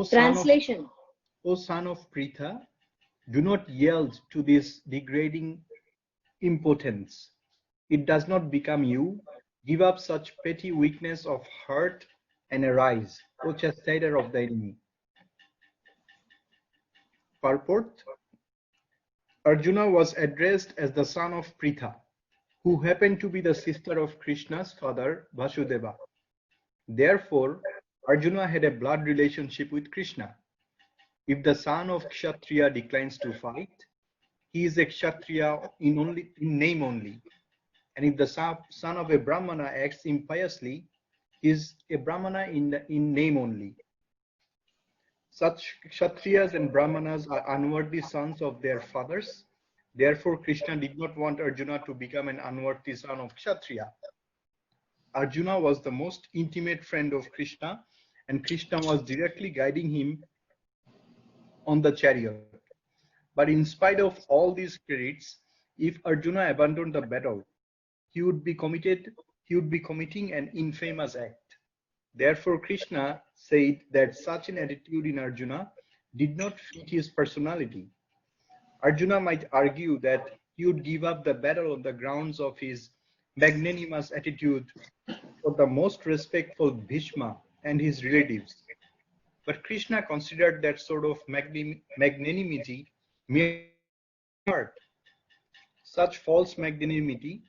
Translation. O son of Pritha, do not yield to this degrading impotence. It does not become you. Give up such petty weakness of heart and arise, O chastiser of the enemy. Purport. Arjuna was addressed as the son of Pritha, who happened to be the sister of Krishna's father, Vasudeva. Therefore, Arjuna had a blood relationship with Krishna. If the son of Kshatriya declines to fight, he is a Kshatriya in name only. And if the son of a Brahmana acts impiously, he is a Brahmana in name only. Such Kshatriyas and Brahmanas are unworthy sons of their fathers. Therefore, Krishna did not want Arjuna to become an unworthy son of Kshatriya. Arjuna was the most intimate friend of Krishna, and Krishna was directly guiding him on the chariot. But in spite of all these credits, if Arjuna abandoned the battle, he would be committing an infamous act. Therefore, Krishna said that such an attitude in Arjuna did not fit his personality. Arjuna might argue that he would give up the battle on the grounds of his magnanimous attitude for the most respectful Bhishma and his relatives. But Krishna considered that sort of magnanimity mere heart. Such false magnanimity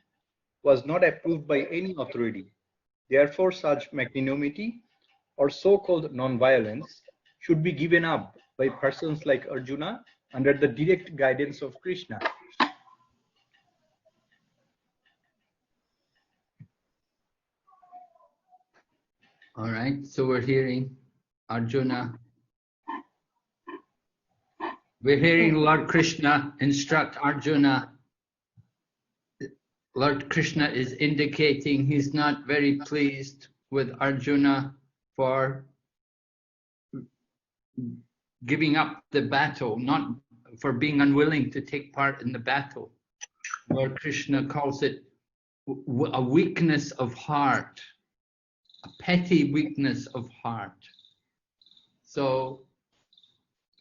was not approved by any authority. Therefore, such magnanimity or so-called non-violence should be given up by persons like Arjuna under the direct guidance of Krishna. All right, so we're hearing Arjuna. We're hearing Lord Krishna instruct Arjuna. Lord Krishna is indicating he's not very pleased with Arjuna for giving up the battle, not for being unwilling to take part in the battle. Lord Krishna calls it a weakness of heart, a petty weakness of heart. So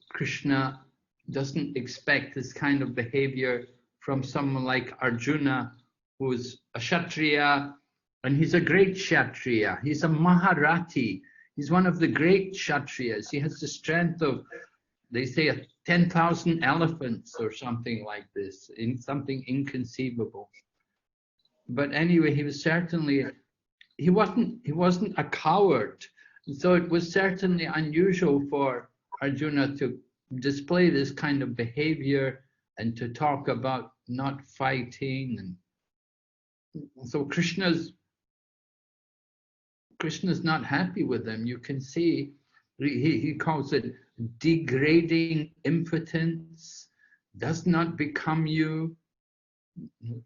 Krishna doesn't expect this kind of behavior from someone like Arjuna, who's a Kshatriya, and he's a great Kshatriya. He's a Maharati. He's one of the great Kshatriyas. He has the strength of, they say, 10,000 elephants or something like this, in something inconceivable. But anyway, he was certainly, he wasn't a coward. So it was certainly unusual for Arjuna to display this kind of behavior and to talk about not fighting. And so Krishna's not happy with them. You can see he calls it degrading impotence, does not become you.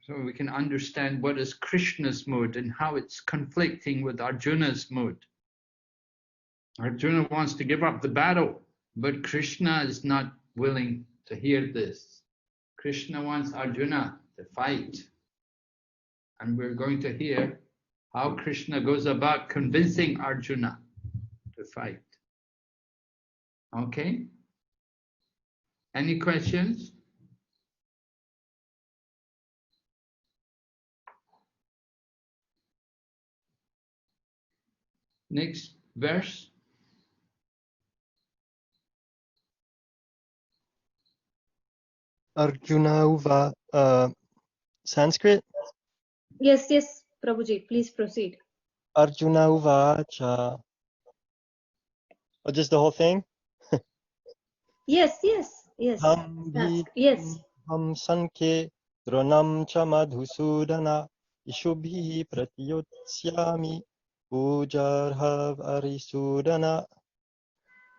So we can understand what is Krishna's mood and how it's conflicting with Arjuna's mood. Arjuna wants to give up the battle, but Krishna is not willing to hear this. Krishna wants Arjuna to fight. And we're going to hear how Krishna goes about convincing Arjuna to fight. Okay? Any questions? Next verse. Arjuna Uva, Sanskrit? Yes, Prabhuji, please proceed. Arjuna Uvacha. Oh, just the whole thing? Yes. Yes. Ham Sanke Dronam Cha Madhusudana Ishubhi Pratiyotsyami Ujarhav Arisudana.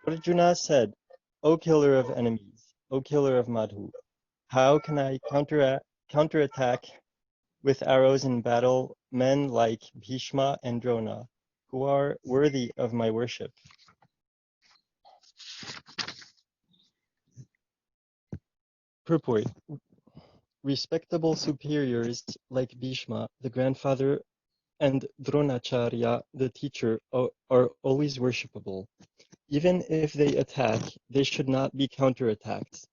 Arjuna said, O killer of enemies, O killer of Madhu, how can I counterattack with arrows in battle men like Bhishma and Drona, who are worthy of my worship? Purport. Respectable superiors like Bhishma, the grandfather, and Dronacharya, the teacher, are always worshipable. Even if they attack, they should not be counterattacked.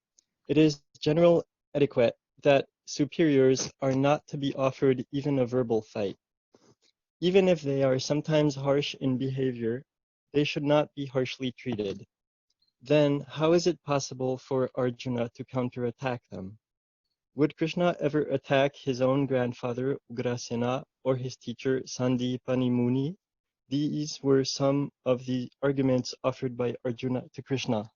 It is general etiquette that superiors are not to be offered even a verbal fight. Even if they are sometimes harsh in behavior, they should not be harshly treated. Then how is it possible for Arjuna to counterattack them? Would Krishna ever attack his own grandfather Ugrasena or his teacher Sandipani Muni? These were some of the arguments offered by Arjuna to Krishna.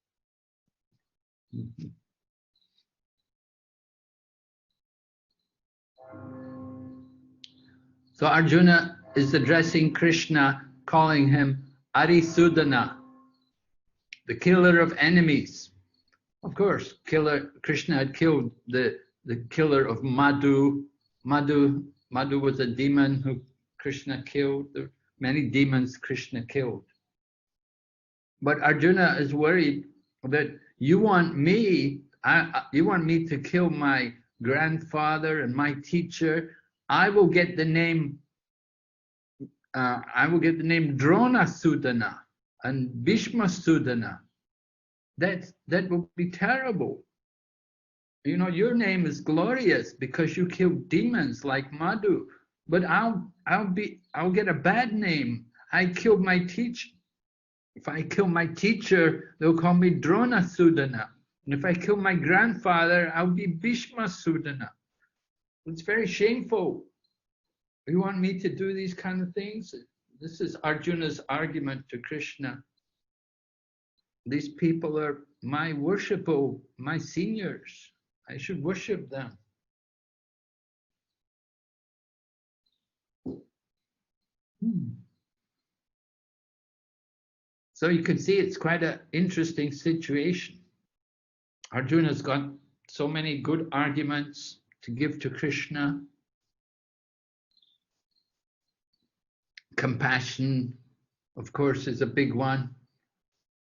So Arjuna is addressing Krishna, calling him Arisudana, the killer of enemies. Of course, Krishna had killed the killer of Madhu. Madhu was a demon who Krishna killed. There were many demons Krishna killed. But Arjuna is worried that you want me to kill my grandfather and my teacher. I will get the name Drona Sudana and Bhishma Sudana. That will be terrible. You know, your name is glorious because you killed demons like Madhu, but I'll get a bad name. I killed my teacher. If I kill my teacher, they'll call me Drona Sudana. And if I kill my grandfather, I'll be Bhishma Sudana. It's very shameful. You want me to do these kind of things? This is Arjuna's argument to Krishna. These people are my worshipful, my seniors. I should worship them. So you can see it's quite an interesting situation. Arjuna's got so many good arguments to give to Krishna. Compassion, of course, is a big one.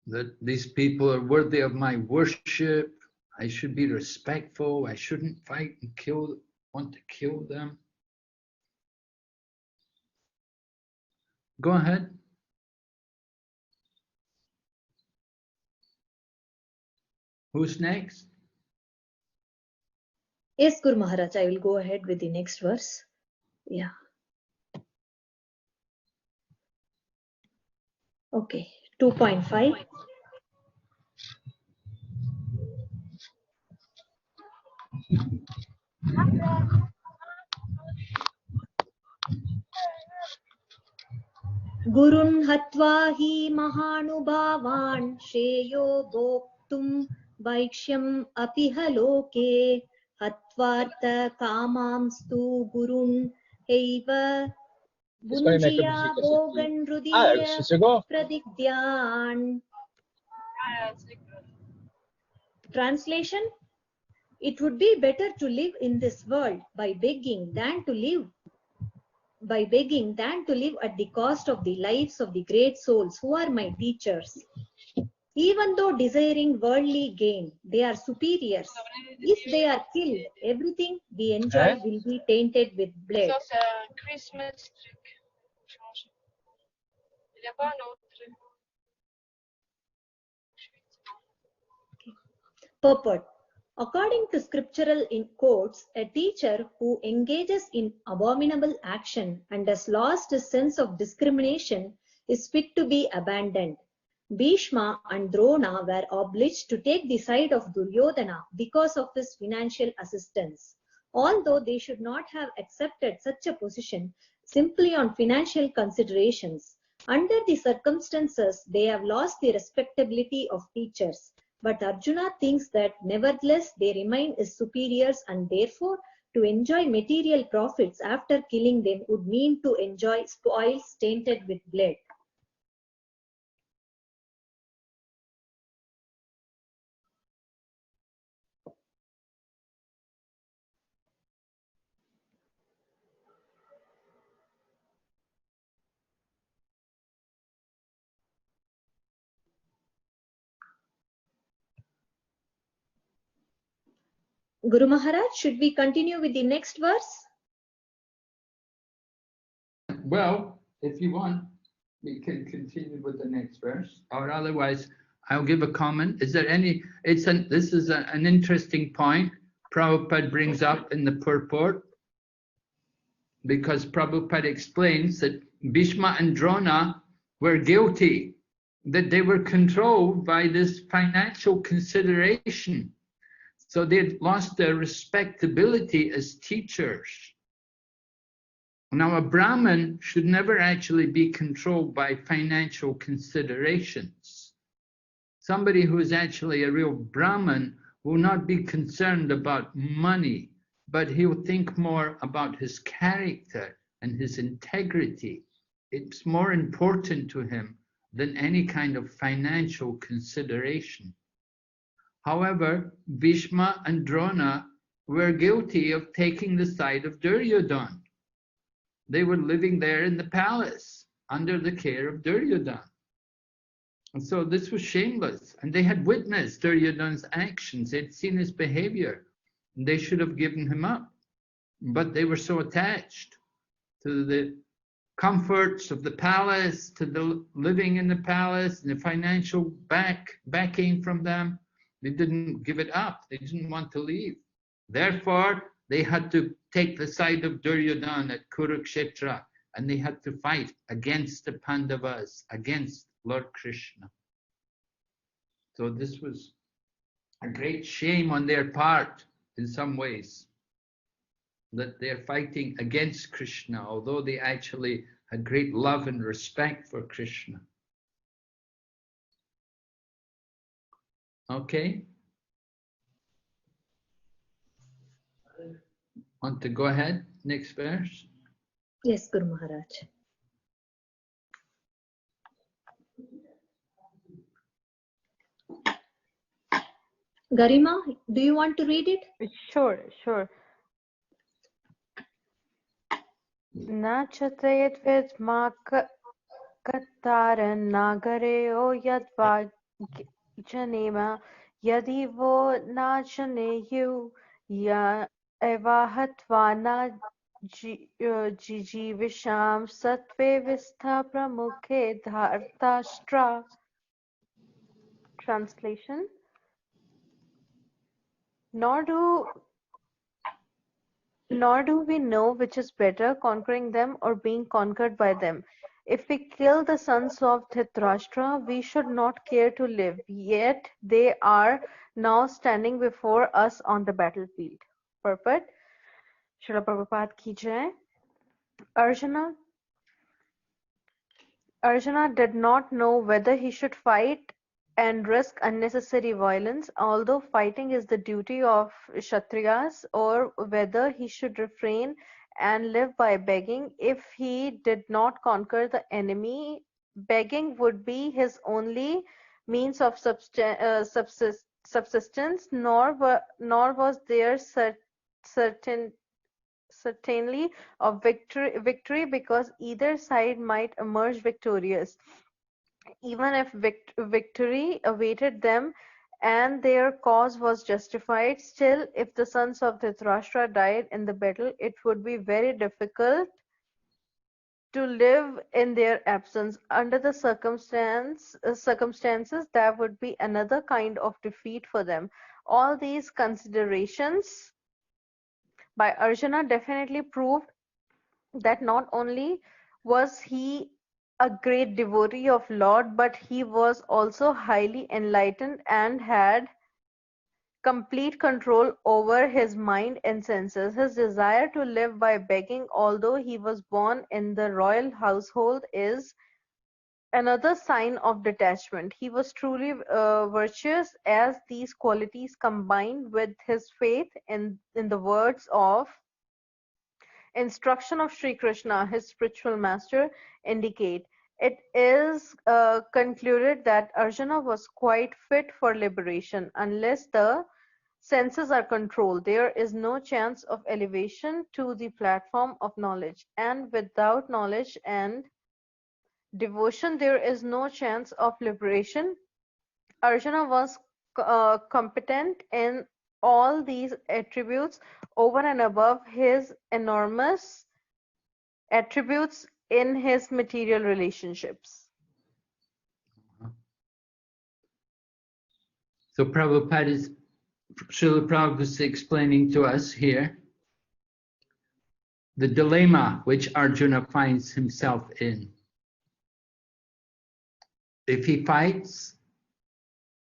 That these people are worthy of my worship. I should be respectful. I shouldn't fight and want to kill them. Go ahead. Who's next? Yes, Guru Maharaj, I will go ahead with the next verse. Yeah. Okay, 2.5. Gurun hatva hi mahanubhavan shreyo bhoktum vaikshyam apiha loke hatvartha kamamstu gurun heiva bunjiya bhogan hrudiya pradigyan. Translation: it would be better to live in this world by begging than to live at the cost of the lives of the great souls who are my teachers. Even though desiring worldly gain, they are superiors. If they are killed, everything we enjoy will be tainted with blood. Purport: according to scriptural quotes, a teacher who engages in abominable action and has lost his sense of discrimination is fit to be abandoned. Bhishma and Drona were obliged to take the side of Duryodhana because of his financial assistance. Although they should not have accepted such a position simply on financial considerations, under the circumstances they have lost the respectability of teachers. But Arjuna thinks that nevertheless they remain his superiors, and therefore to enjoy material profits after killing them would mean to enjoy spoils tainted with blood. Guru Maharaj, should we continue with the next verse? Well, if you want, we can continue with the next verse, or otherwise, I'll give a comment. Is there any? This is an interesting point Prabhupada brings up in the purport, because Prabhupada explains that Bhishma and Drona were guilty, that they were controlled by this financial consideration. So they lost their respectability as teachers. Now, a Brahmin should never actually be controlled by financial considerations. Somebody who is actually a real Brahmin will not be concerned about money, but he'll think more about his character and his integrity. It's more important to him than any kind of financial consideration. However, Bhishma and Drona were guilty of taking the side of Duryodhana. They were living there in the palace under the care of Duryodhana. And so this was shameless. And they had witnessed Duryodhana's actions. They'd seen his behavior. And they should have given him up. But they were so attached to the comforts of the palace, to the living in the palace, and the financial backing from them. They didn't give it up. They didn't want to leave. Therefore, they had to take the side of Duryodhana at Kurukshetra, and they had to fight against the Pandavas, against Lord Krishna. So this was a great shame on their part in some ways, that they're fighting against Krishna, although they actually had great love and respect for Krishna. Okay? Want to go ahead? Next verse? Yes, Guru Maharaj. Garima, do you want to read it? Sure, sure. Na chatayat vidma kataran nagareo yadva janema yadi vo na janeyu ya evahatva na jijivisham satve vistha pramukhe dhartashtra. Translation: Nor do we know which is better, conquering them or being conquered by them. If we kill the sons of Dhritarashtra, we should not care to live, yet they are now standing before us on the battlefield. Purport: Srila Prabhupada ki jai. Arjuna did not know whether he should fight and risk unnecessary violence, although fighting is the duty of Kshatriyas, or whether he should refrain and live by begging. If he did not conquer the enemy, begging would be his only means of subsistence, nor was there certainly of victory, because either side might emerge victorious. Even if victory awaited them and their cause was justified, still, if the sons of Dhritarashtra died in the battle, it would be very difficult to live in their absence. Under the circumstances, that would be another kind of defeat for them. All these considerations by Arjuna definitely proved that not only was he a great devotee of Lord, but he was also highly enlightened and had complete control over his mind and senses. His desire to live by begging, although he was born in the royal household, is another sign of detachment. He was truly virtuous, as these qualities, combined with his faith in the words of instruction of Sri Krishna, his spiritual master, indicate. It is concluded that Arjuna was quite fit for liberation. Unless the senses are controlled, there is no chance of elevation to the platform of knowledge. And without knowledge and devotion, there is no chance of liberation. Arjuna was competent in all these attributes over and above his enormous attributes in his material relationships. So Srila Prabhupada is explaining to us here the dilemma which Arjuna finds himself in. If he fights,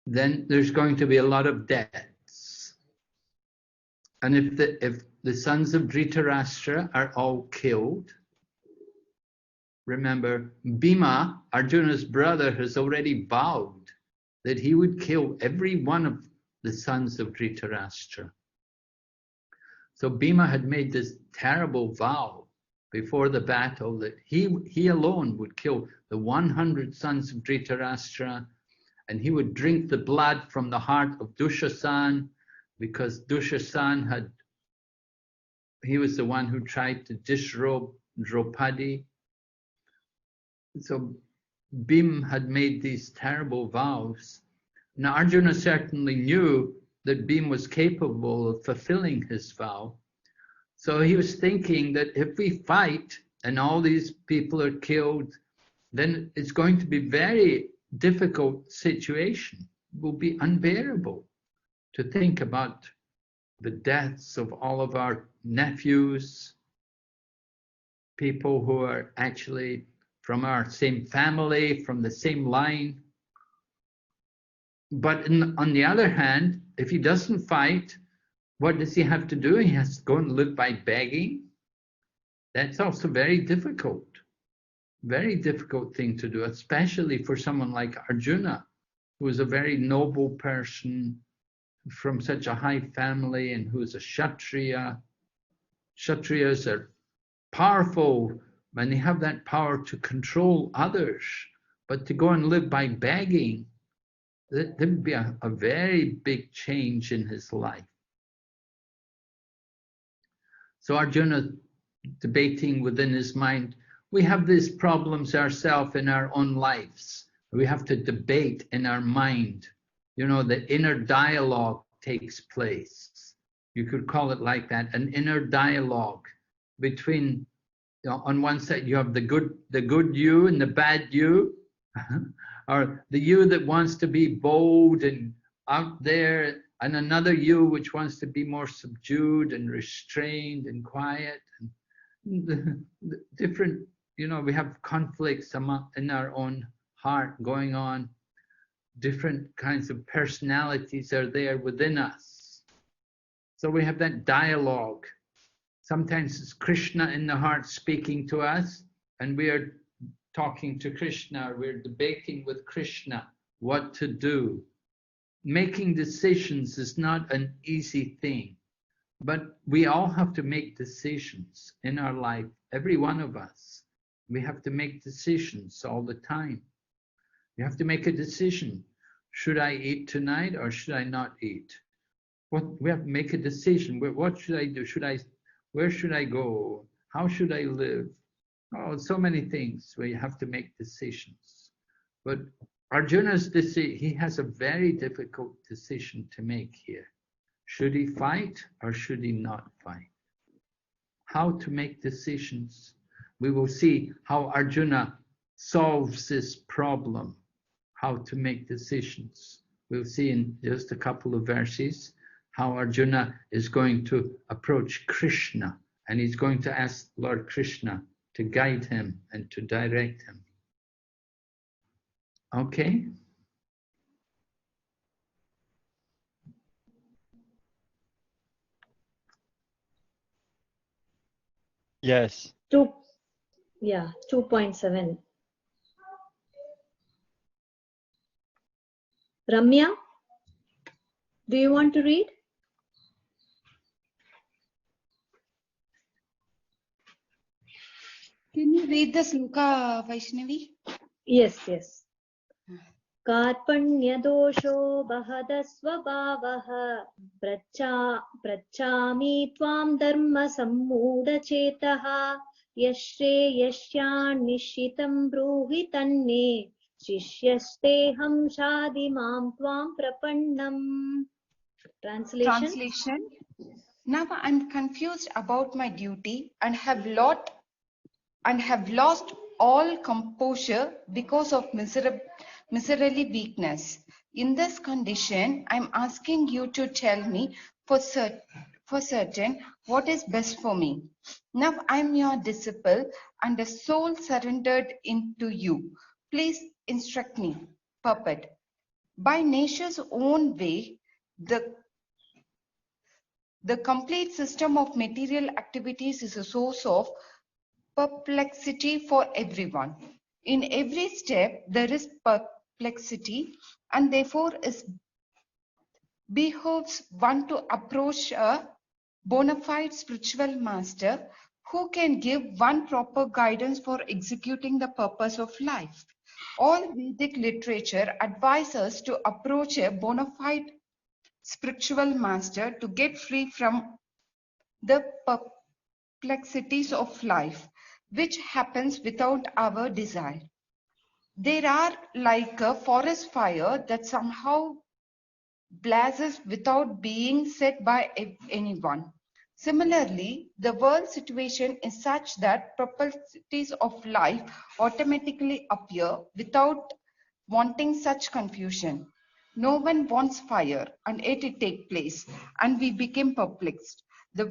then there's going to be a lot of deaths. And if the sons of Dhritarashtra are all killed, remember, Bhima, Arjuna's brother, has already vowed that he would kill every one of the sons of Dhritarashtra. So Bhima had made this terrible vow before the battle that he alone would kill the 100 sons of Dhritarashtra, and he would drink the blood from the heart of Dushasan, because Dushasan he was the one who tried to disrobe Draupadi. So Bhima had made these terrible vows. Now Arjuna certainly knew that Bhima was capable of fulfilling his vow. So he was thinking that if we fight and all these people are killed, then it's going to be a very difficult situation. It will be unbearable to think about the deaths of all of our nephews, people who are actually from our same family, from the same line. But on the other hand, if he doesn't fight, what does he have to do? He has to go and live by begging. That's also very difficult thing to do, especially for someone like Arjuna, who is a very noble person from such a high family and who is a Kshatriya. Kshatriyas are powerful and they have that power to control others, but to go and live by begging, that would be a very big change in his life. So Arjuna debating within his mind, we have these problems ourselves in our own lives. We have to debate in our mind. You know, the inner dialogue takes place. You could call it like that, an inner dialogue between, you know, on one side you have the good you and the bad you, or the you that wants to be bold and out there, and another you which wants to be more subdued and restrained and quiet. And the different, you know, we have conflicts in our own heart going on. Different kinds of personalities are there within us. So we have that dialogue. Sometimes it's Krishna in the heart speaking to us, and we are talking to Krishna, we're debating with Krishna what to do. Making decisions is not an easy thing, but we all have to make decisions in our life, every one of us. We have to make decisions all the time. You have to make a decision. Should I eat tonight or should I not eat? We have to make a decision. What should I do? Where should I go? How should I live? Oh, so many things where you have to make decisions. But Arjuna's decision, he has a very difficult decision to make here. Should he fight or should he not fight? How to make decisions. We will see how Arjuna solves this problem, how to make decisions. We'll see in just a couple of verses how Arjuna is going to approach Krishna, and he's going to ask Lord Krishna to guide him and to direct him. Okay? Yes. 2.7. Ramya, do you want to read? Can you read the sloka, Vaishnavi? Yes. Karpanyadosho bahadasvabhavah prachami tvam dharma sammudachetah yashreyasyan nishitam bruhi tanne shishyasteham shadimam tvam prapannam. Translation. Translation. Now I'm confused about my duty and have lost all composure because of miserly weakness. In this condition, I'm asking you to tell me for certain what is best for me. Now I'm your disciple and a soul surrendered into you. Please instruct me. Puppet. By nature's own way, the complete system of material activities is a source of perplexity for everyone. In every step, there is perplexity, and therefore it behooves one to approach a bona fide spiritual master who can give one proper guidance for executing the purpose of life. All Vedic literature advises us to approach a bona fide spiritual master to get free from the perplexities of life, which happens without our desire. They are like a forest fire that somehow blazes without being set by anyone. Similarly, the world situation is such that perplexities of life automatically appear without wanting such confusion. No one wants fire, and yet it takes place, and we become perplexed. The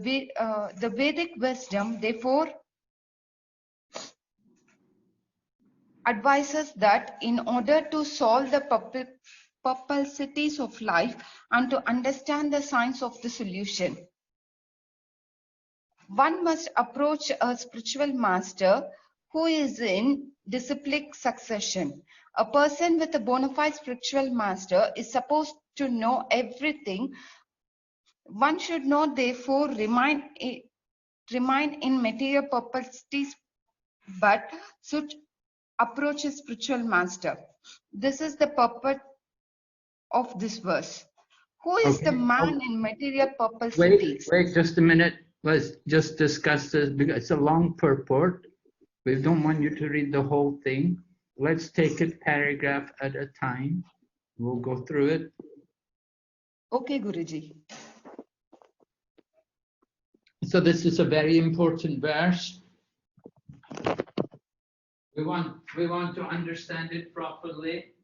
Vedic wisdom, therefore, advises that in order to solve the perplexities of life and to understand the science of the solution, one must approach a spiritual master who is in disciplic succession. A person with a bona fide spiritual master is supposed to know everything. One should not therefore remain in material perplexities, but should approach a spiritual master. This is the purport of this verse. Who is the man in material perplexities? Wait just a minute. Let's just discuss this because it's a long purport. We don't want you to read the whole thing. Let's take it paragraph at a time. We'll go through it. Okay, Guruji. So this is a very important verse. We want to understand it properly.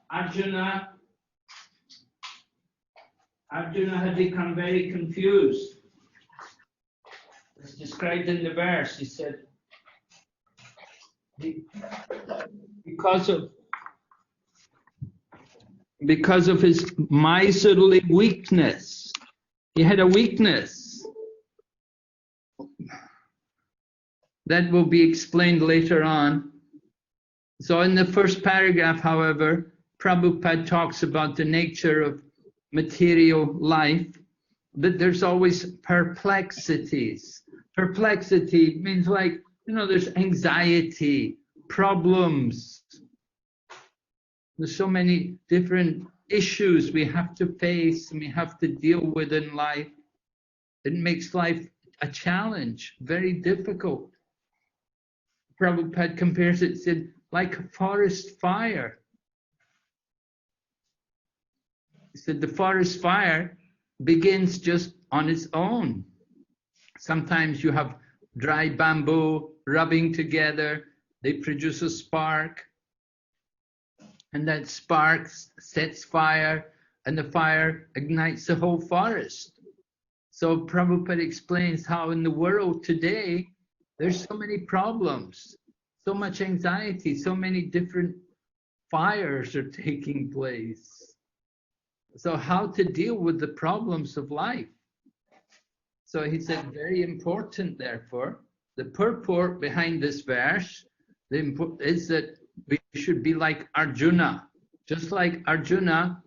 Arjuna had become very confused. It's described in the verse. He said, because of his miserly weakness, he had a weakness. That will be explained later on. So in the first paragraph, however, Prabhupada talks about the nature of material life, that there's always perplexities. Perplexity means like, there's anxiety, problems. There's so many different issues we have to face and we have to deal with in life. It makes life a challenge, very difficult. Prabhupada compares it to like a forest fire. He said the forest fire begins just on its own. Sometimes you have dry bamboo rubbing together, they produce a spark, and that spark sets fire, and the fire ignites the whole forest. So Prabhupada explains how in the world today, there's so many problems, so much anxiety, so many different fires are taking place. So how to deal with the problems of life. So he said, very important, therefore, the purport behind this verse is that we should be like Arjuna. Just like Arjuna,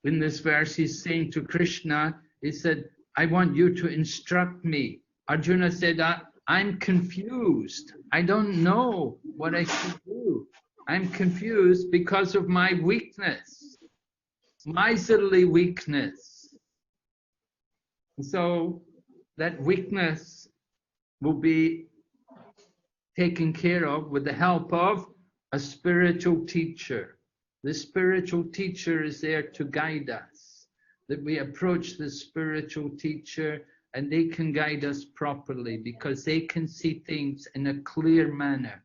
in this verse, he's saying to Krishna, he said, I want you to instruct me. Arjuna said, I'm confused. I don't know what I should do. I'm confused because of my weakness, miserly weakness. So that weakness will be taken care of with the help of a spiritual teacher. The spiritual teacher is there to guide us, that we approach the spiritual teacher and they can guide us properly because they can see things in a clear manner.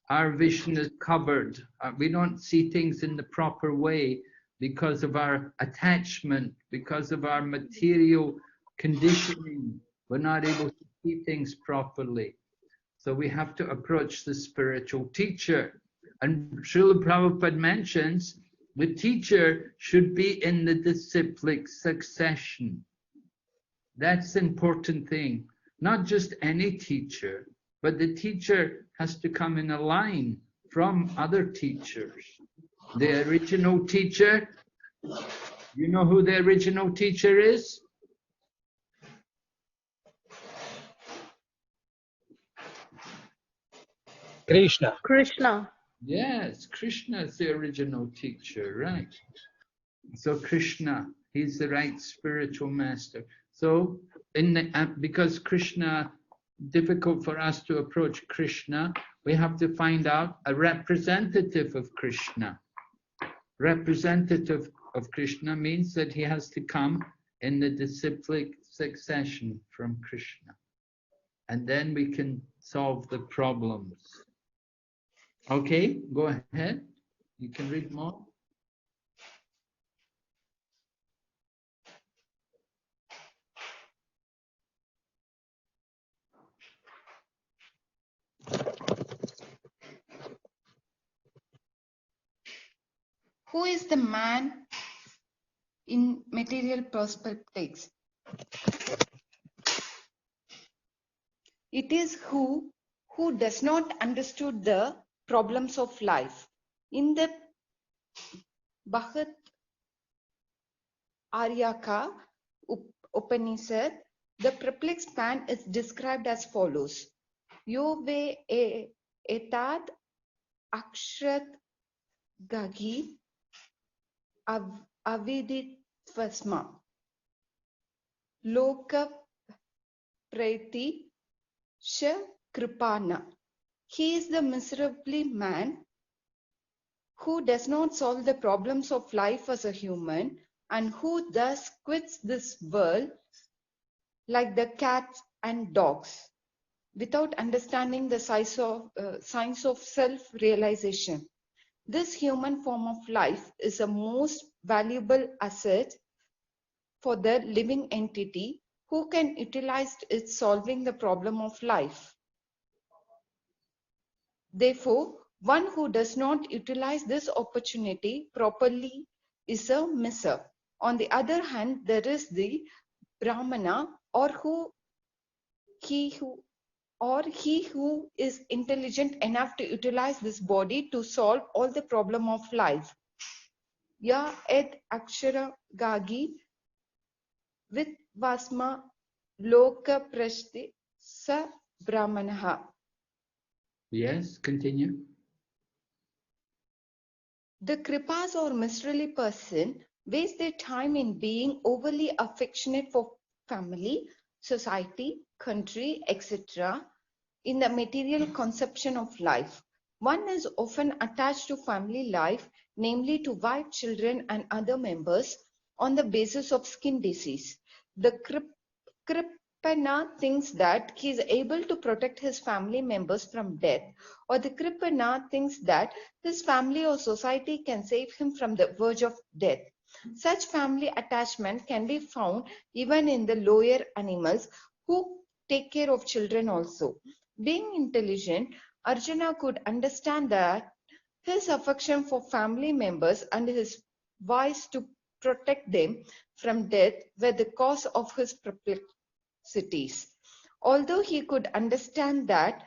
Our vision is covered. We don't see things in the proper way because of our attachment, because of our material conditioning. We're not able to see things properly. So we have to approach the spiritual teacher. And Srila Prabhupada mentions the teacher should be in the disciplic succession. That's the important thing. Not just any teacher, but the teacher has to come in a line from other teachers. The original teacher, you know who the original teacher is? Krishna. Krishna. Yes, Krishna is the original teacher, right? So Krishna, he's the right spiritual master. So because Krishna, difficult for us to approach Krishna, we have to find out a representative of Krishna. Representative of Krishna means that he has to come in the disciplic succession from Krishna. And then we can solve the problems. Okay, go ahead. You can read more. Who is the man in material perspectives? It is who does not understood the problems of life. In the Bhagavad Aryaka Upanishad, the perplexed man is described as follows. Yo ve etad akshat gagi avidit vasma loka preti sha kripana. He is the miserably man who does not solve the problems of life as a human and who thus quits this world like the cats and dogs without understanding the signs of self-realization. This human form of life is a most valuable asset for the living entity who can utilize it solving the problem of life. Therefore, one who does not utilize this opportunity properly is a misser. On the other hand, there is the Brahmana he who is intelligent enough to utilize this body to solve all the problem of life. Ya ed akshara gagi with vasma loka prashti sa brahmanaha. Yes, continue. The kripas or miserly person waste their time in being overly affectionate for family, society, country, etc. in the material conception of life. One is often attached to family life, namely to wife, children, and other members, on the basis of skin disease. The Kripana thinks that he is able to protect his family members from death, or the Kripana thinks that his family or society can save him from the verge of death. Such family attachment can be found even in the lower animals who take care of children also. Being intelligent, Arjuna could understand that his affection for family members and his voice to protect them from death were the cause of his perplexities. Although he could understand that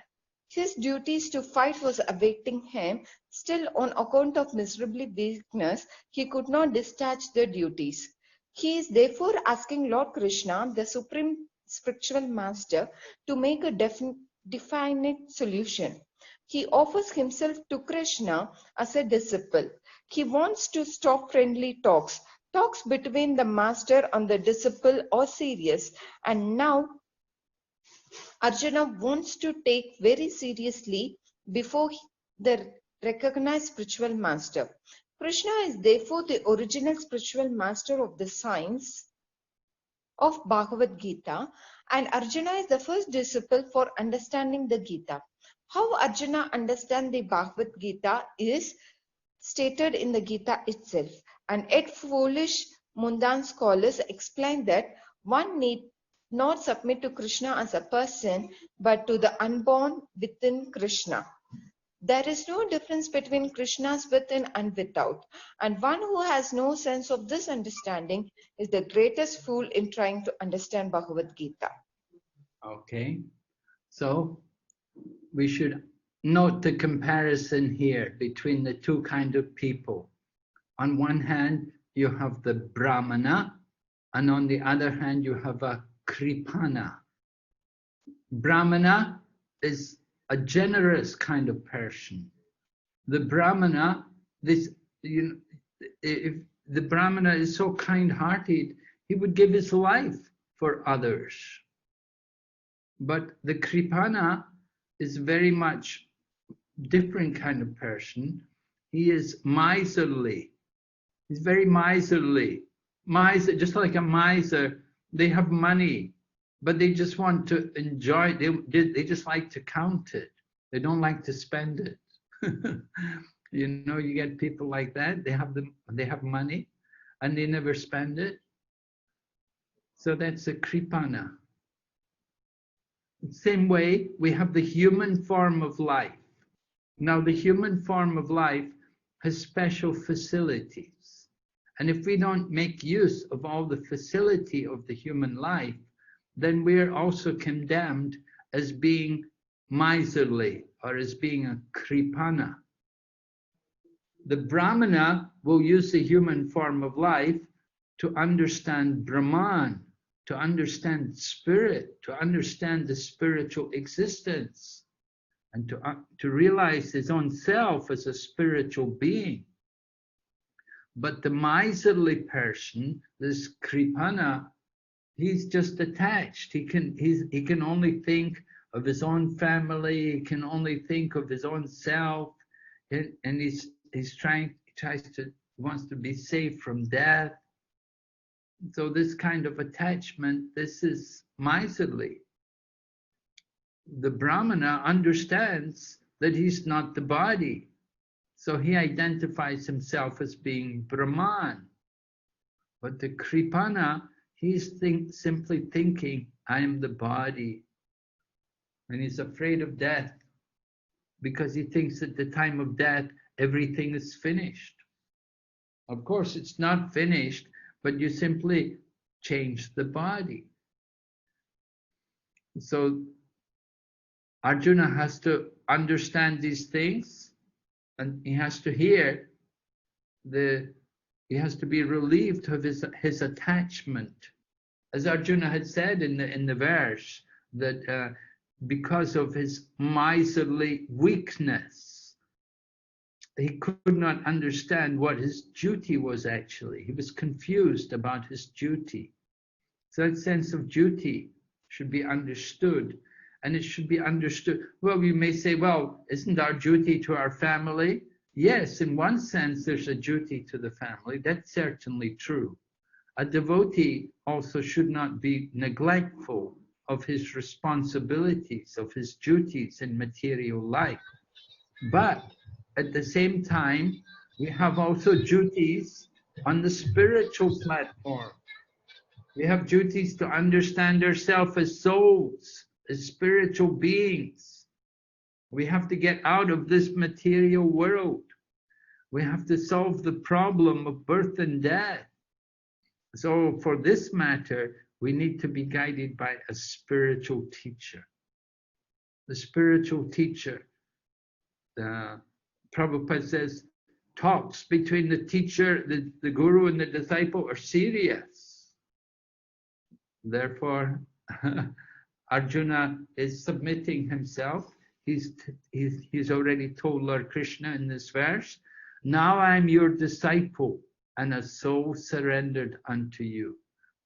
his duties to fight was awaiting him, still on account of miserable weakness, he could not discharge the duties. He is therefore asking Lord Krishna, the Supreme Spiritual Master, to make a definite solution. He offers himself to Krishna as a disciple. He wants to stop friendly talks. Talks between the master and the disciple are serious, and now Arjuna wants to take very seriously before the recognized spiritual master. Krishna is therefore the original spiritual master of the science of Bhagavad Gita, and Arjuna is the first disciple for understanding the Gita. How Arjuna understands the Bhagavad Gita is stated in the Gita itself, and yet foolish mundane scholars explain that one need not submit to Krishna as a person, but to the unborn within Krishna. There is no difference between Krishna's within and without, and one who has no sense of this understanding is the greatest fool in trying to understand Bhagavad Gita. Okay, so we should note the comparison here between the two kinds of people. On one hand, you have the Brahmana, and on the other hand, you have a Kripana. Brahmana is a generous kind of person. The Brahmana, if the Brahmana is so kind-hearted, he would give his life for others. But the Kripana is very much different kind of person. He is miserly. He's very miserly. Miser, just like a miser, they have money, but they just want to enjoy it. They just like to count it. They don't like to spend it. You know, you get people like that. They have money, and they never spend it. So that's a Kripana. Same way, we have the human form of life. Now, the human form of life has special facilities. And if we don't make use of all the facility of the human life, then we're also condemned as being miserly or as being a Kripana. The Brahmana will use the human form of life to understand Brahman, to understand spirit, to understand the spiritual existence, and to realize his own self as a spiritual being. But the miserly person, this Kripana, he's just attached. He can only think of his own family. He can only think of his own self, and wants to be saved from death. So this kind of attachment, this is miserly. The Brahmana understands that he's not the body. So he identifies himself as being Brahman. But the Kripana, he's simply thinking, I am the body. And he's afraid of death because he thinks at the time of death, everything is finished. Of course, it's not finished, but you simply change the body. So Arjuna has to understand these things, and he has to hear he has to be relieved of his attachment. As Arjuna had said in the verse, that because of his miserly weakness, he could not understand what his duty was actually. He was confused about his duty. So that sense of duty should be understood. And it should be understood. Well, you may say, well, isn't our duty to our family? Yes, in one sense, there's a duty to the family. That's certainly true. A devotee also should not be neglectful of his responsibilities, of his duties in material life. But at the same time, we have also duties on the spiritual platform. We have duties to understand ourselves as souls, as spiritual beings. We have to get out of this material world. We have to solve the problem of birth and death. So for this matter, we need to be guided by a spiritual teacher. The spiritual teacher, the Prabhupada says, talks between the teacher, the guru and the disciple are serious. Therefore, Arjuna is submitting himself. He's already told Lord Krishna in this verse, now I am your disciple and a soul surrendered unto you.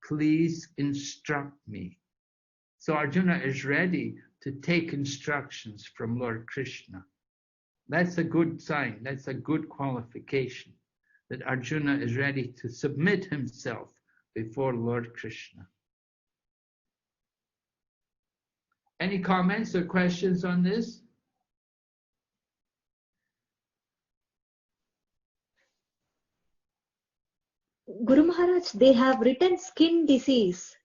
Please instruct me. So Arjuna is ready to take instructions from Lord Krishna. That's a good sign. That's a good qualification that Arjuna is ready to submit himself before Lord Krishna. Any comments or questions on this? Guru Maharaj, they have written skin disease.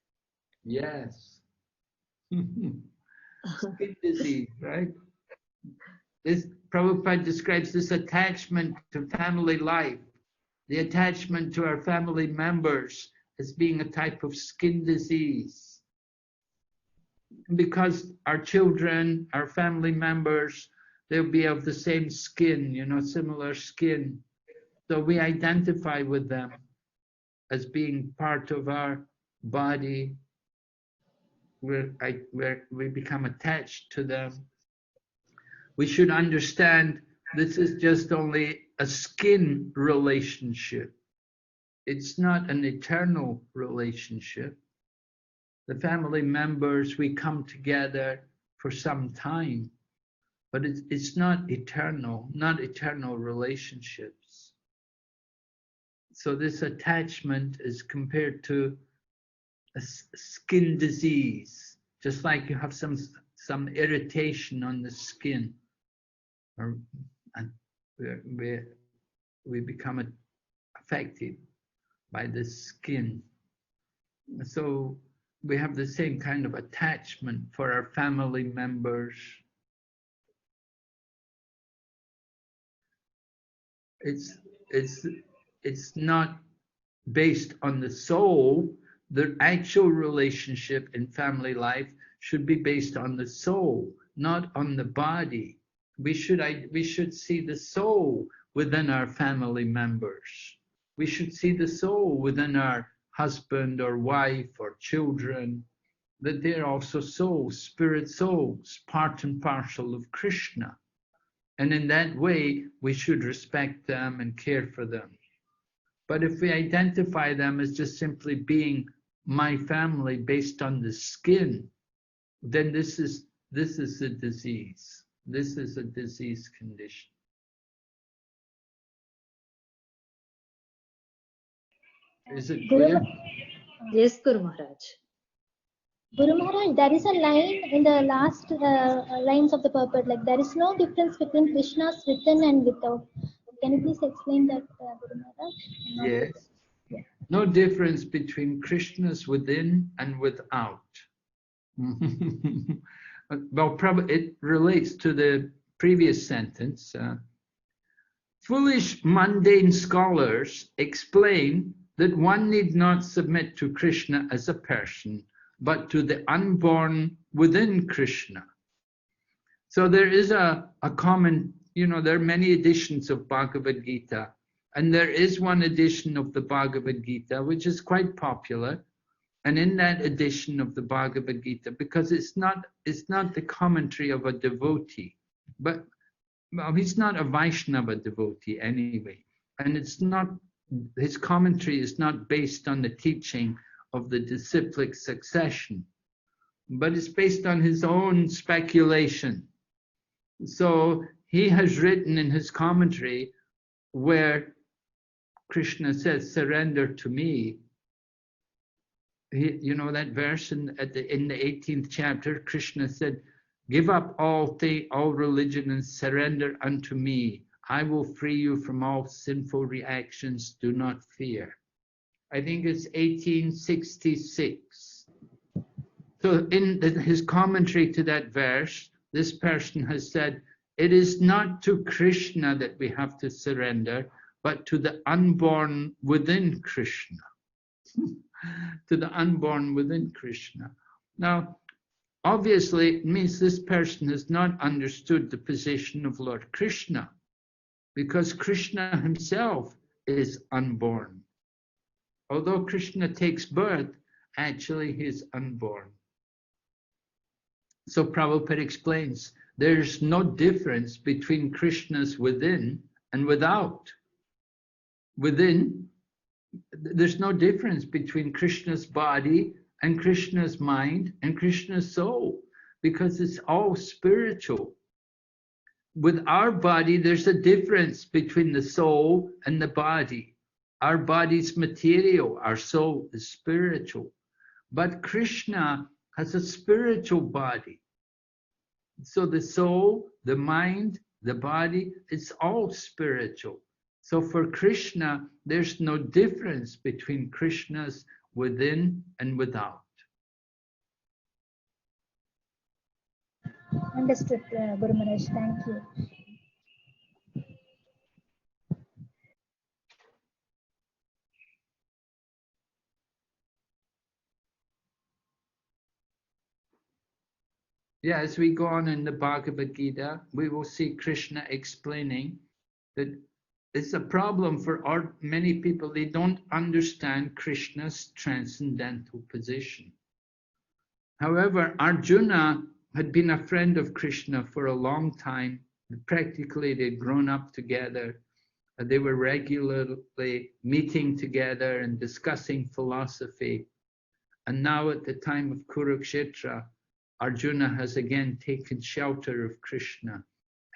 Yes. Skin disease, right? This Prabhupada describes this attachment to family life, the attachment to our family members as being a type of skin disease. Because our children, our family members, they'll be of the same skin, similar skin. So we identify with them as being part of our body. We become attached to them. We should understand this is just only a skin relationship. It's not an eternal relationship. The family members, we come together for some time, but it's not eternal relationships. So this attachment is compared to a skin disease, just like you have some irritation on the skin, and we become affected by the skin. So we have the same kind of attachment for our family members. It's not based on the soul. The actual relationship in family life should be based on the soul, not on the body. We should see the soul within our family members. We should see the soul within our husband or wife or children, that they're also souls, spirit souls, part and parcel of Krishna. And in that way, we should respect them and care for them. But if we identify them as just simply being my family based on the skin, then this is a disease. This is a disease condition. Is it clear? Yes, Guru Maharaj. Guru Maharaj, there is a line in the last lines of the purport, like there is no difference between Krishna's within and without. Can you please explain that, Guru Maharaj? Yes. Yeah. No difference between Krishna's within and without. Well, probably it relates to the previous sentence. Foolish mundane scholars explain that one need not submit to Krishna as a person, but to the unborn within Krishna. So there is a common, there are many editions of Bhagavad Gita, and there is one edition of the Bhagavad Gita, which is quite popular. And in that edition of the Bhagavad Gita, because it's not the commentary of a devotee, but well, he's not a Vaishnava devotee anyway, and his commentary is not based on the teaching of the disciplic succession, but it's based on his own speculation. So he has written in his commentary where Krishna says, "Surrender to me." That verse in the 18th chapter, Krishna said, "Give up all religion and surrender unto me. I will free you from all sinful reactions. Do not fear." I think it's 1866. So in his commentary to that verse, this person has said, it is not to Krishna that we have to surrender, but to the unborn within Krishna. To the unborn within Krishna. Now, obviously, it means this person has not understood the position of Lord Krishna, because Krishna himself is unborn. Although Krishna takes birth, actually he is unborn. So Prabhupada explains, there's no difference between Krishna's within and without. Within, there's no difference between Krishna's body and Krishna's mind and Krishna's soul, because it's all spiritual. with our body, there's a difference between the soul and the body. Our body's material, our soul is spiritual. But Krishna has a spiritual body. So the soul, the mind, the body, it's all spiritual. So for Krishna, there's no difference between Krishna's within and without. Understood, Guru Maharaj. Thank you. Yeah, as we go on in the Bhagavad Gita, we will see Krishna explaining that it's a problem for many people. They don't understand Krishna's transcendental position. However, Arjuna had been a friend of Krishna for a long time. Practically, they'd grown up together. They were regularly meeting together and discussing philosophy. And now at the time of Kurukshetra, Arjuna has again taken shelter of Krishna,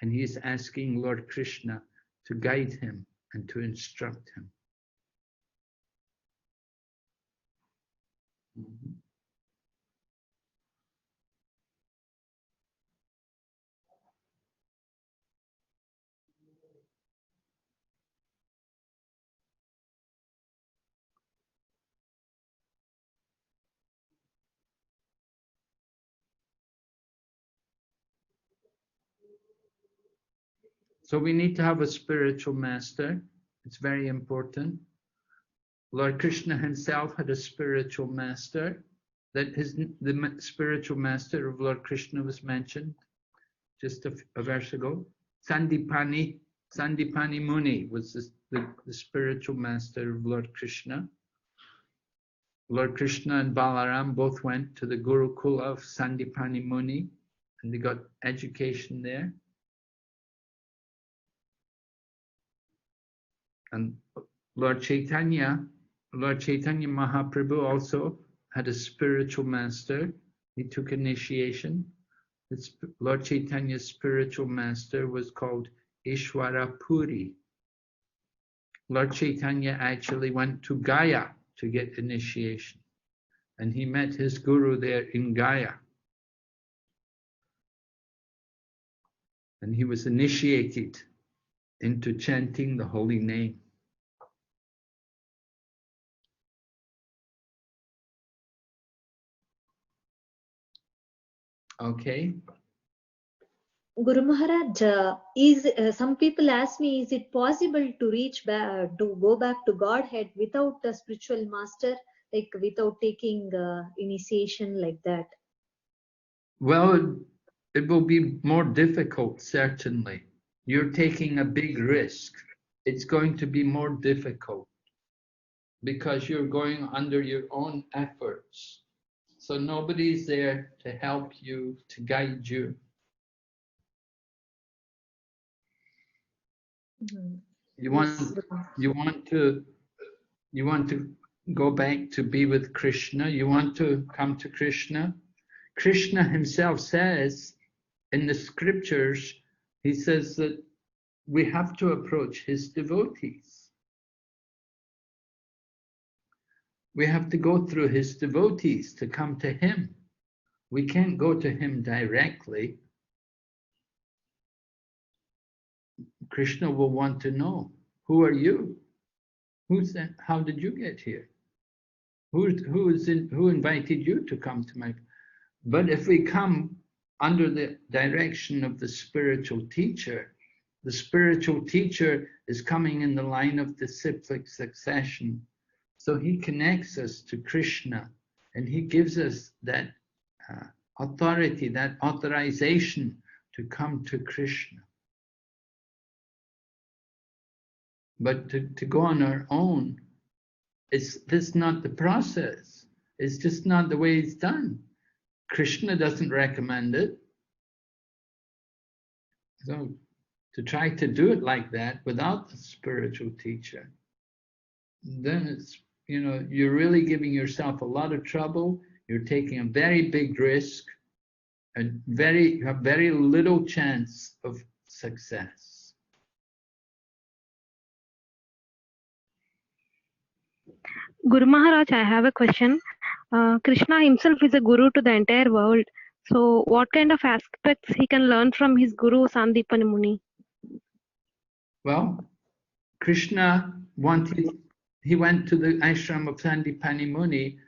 and he is asking Lord Krishna to guide him and to instruct him. So we need to have a spiritual master. It's very important. Lord Krishna himself had a spiritual master. The spiritual master of Lord Krishna was mentioned just a verse ago. Sandipani Muni was the spiritual master of Lord Krishna. Lord Krishna and Balaram both went to the Gurukula of Sandipani Muni, and they got education there. And Lord Chaitanya Mahaprabhu also had a spiritual master. He took initiation. Lord Chaitanya's spiritual master was called Ishwara Puri. Lord Chaitanya actually went to Gaya to get initiation, and he met his guru there in Gaya. And he was initiated into chanting the holy name. Okay. Guru Maharaj, some people ask me, is it possible to reach back, to go back to Godhead without a spiritual master, like without taking initiation like that? Well, it will be more difficult, certainly. You're taking a big risk. It's going to be more difficult because you're going under your own efforts. So nobody's there to help you, to guide you. Mm-hmm. You want to go back to be with Krishna. You want to come to Krishna. Krishna himself says in the scriptures, he says that we have to approach his devotees. We have to go through his devotees to come to him. We can't go to him directly. Krishna will want to know, who are you? Who's that? How did you get here? Who invited you to come to my... But if we come under the direction of the spiritual teacher, the spiritual teacher is coming in the line of disciplic succession. So he connects us to Krishna, and he gives us that authority, that authorization to come to Krishna. But to go on our own, this is not the process. It's just not the way it's done. Krishna doesn't recommend it. So to try to do it like that without the spiritual teacher, then it's, you're really giving yourself a lot of trouble. You're taking a very big risk, and you have very little chance of success. Guru Maharaj, I have a question. Krishna himself is a guru to the entire world. So, what kind of aspects he can learn from his guru Sandipani Muni? Well, Krishna he went to the ashram of Sandipani Muni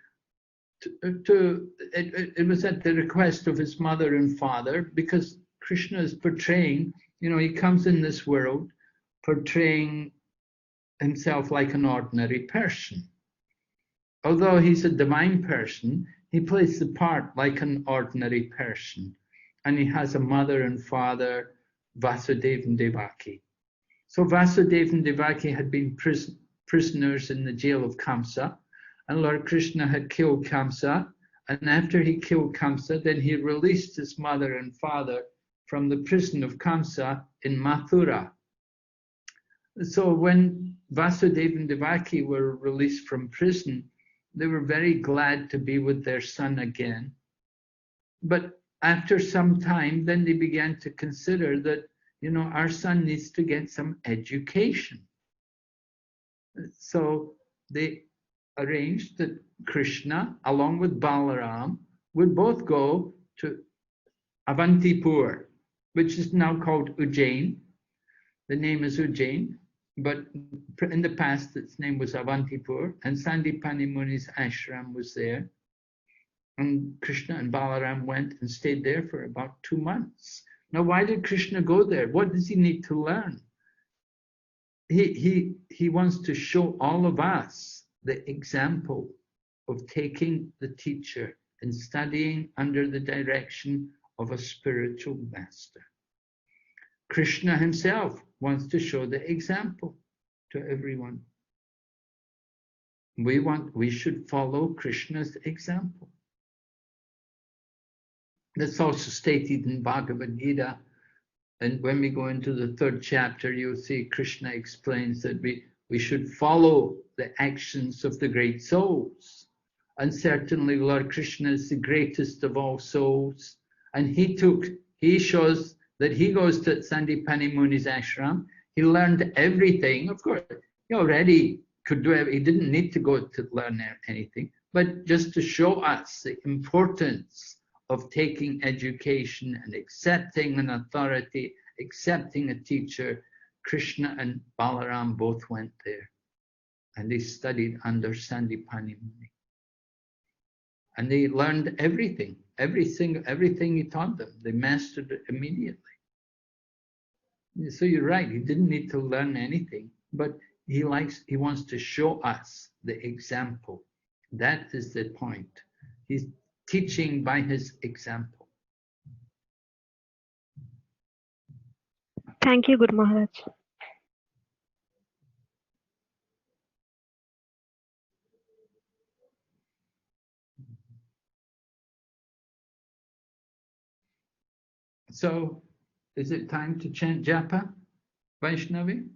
it was at the request of his mother and father, because Krishna is portraying, he comes in this world portraying himself like an ordinary person. Although he's a divine person, he plays the part like an ordinary person. And he has a mother and father, Vasudeva and Devaki. So Vasudeva and Devaki had been prisoners in the jail of Kamsa, and Lord Krishna had killed Kamsa. And after he killed Kamsa, then he released his mother and father from the prison of Kamsa in Mathura. So when Vasudeva and Devaki were released from prison, they were very glad to be with their son again. But after some time, then they began to consider that, our son needs to get some education. So they arranged that Krishna, along with Balaram, would both go to Avantipur, which is now called Ujjain. The name is Ujjain, but in the past its name was Avantipur, and Sandipani Muni's ashram was there. And Krishna and Balaram went and stayed there for about 2 months. Now, why did Krishna go there? What does he need to learn? He wants to show all of us the example of taking the teacher and studying under the direction of a spiritual master. Krishna himself wants to show the example to everyone. We should follow Krishna's example. That's also stated in Bhagavad Gita. And when we go into the 3rd chapter, you'll see Krishna explains that we should follow the actions of the great souls. And certainly Lord Krishna is the greatest of all souls. And he shows that he goes to Sandipani Muni's ashram. He learned everything. Of course, he already could do it. He didn't need to go to learn anything, but just to show us the importance of taking education and accepting an authority, accepting a teacher. Krishna and Balaram both went there, and they studied under Sandipani Muni. And they learned everything he taught them. They mastered it immediately. So you're right, he didn't need to learn anything, but he wants to show us the example. That is the point. He's teaching by his example. Thank you, Guru Maharaj. So, is it time to chant japa, Vaishnavi?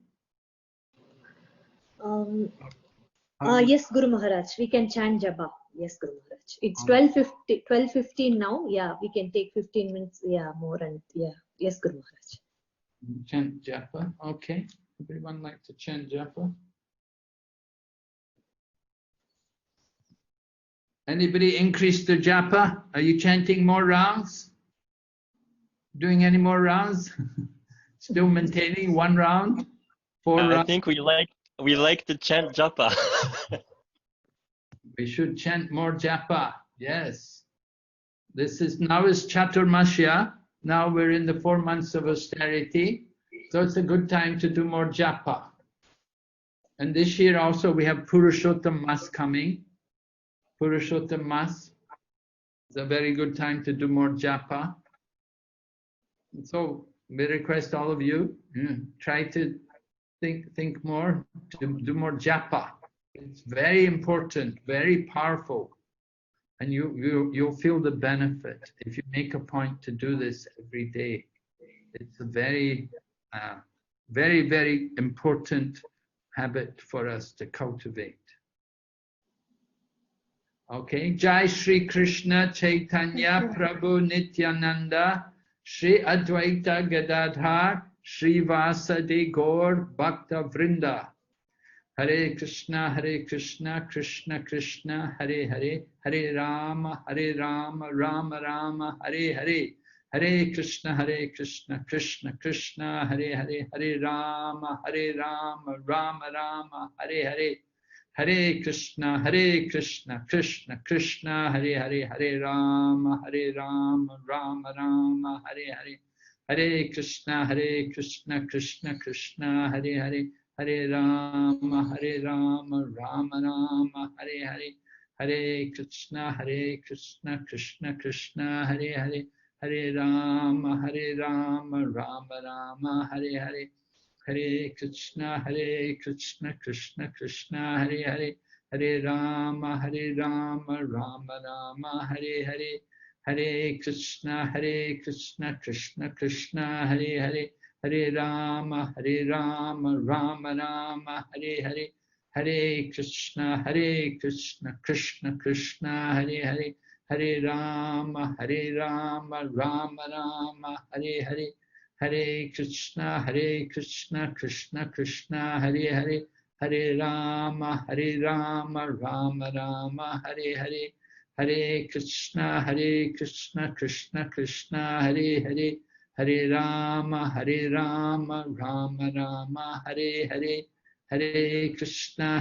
Yes, Guru Maharaj, we can chant japa. Yes, Guru Maharaj. It's 12:15 now. Yeah, we can take 15 minutes. Yeah, more and yeah. Yes, Guru Maharaj. Chant japa. Okay. Everyone like to chant japa? Anybody increase their japa? Are you chanting more rounds? Doing any more rounds? Still maintaining 1 round? 4 rounds? I think we like to chant japa. We should chant more japa. Yes. Now is Chaturmasya. Now we're in the 4 months of austerity. So it's a good time to do more japa. And this year also we have Purushottam Mas coming. Purushottam Mas. It's a very good time to do more japa. And so we request all of you, try to think more, to do more japa. It's very important, very powerful. And you'll feel the benefit if you make a point to do this every day. It's a very, very, very important habit for us to cultivate. Okay, Jai Shri Krishna Chaitanya Prabhu Nityananda Shri Advaita Gadadhar Srivasa de Gaur Bhakta Vrinda. Hare Krishna, Krishna Krishna, Hare Hare, Hare Rama, Rama Rama, Hare Hare. Hare Krishna, Krishna Krishna, Hare Hare, Hare Rama, Rama Rama, Hare Hare. Hare Krishna, Krishna Krishna, Hare Hare, Hare Rama, Rama Rama, Hare Hare. Hare Krishna, Krishna Krishna, Hare Hare, Hare Rama, Rama Rama, Hare Hare. Hare Krishna, Krishna Krishna, Hare Hare, Hare Rama, Rama Rama, Hare Hare. Hare Krishna, Krishna Krishna, Hare Hare, Hare Rama, Rama Rama, Hare Hare. Hare Krishna, Krishna Krishna, Hare Hare, Hare Rama, Rama Rama, Hare Hare. Hare Krishna, Krishna Krishna, Hare Hare, Hare Rama, Rama Rama, Hare Hare. Hare Krishna, Krishna Krishna, Hare Hare, Hare Rama, Rama Rama, Hare Hare. Hare Krishna, Krishna Krishna, Hare Hare, Hare Rama, Rama Rama, Hare Hare. Hare Krishna,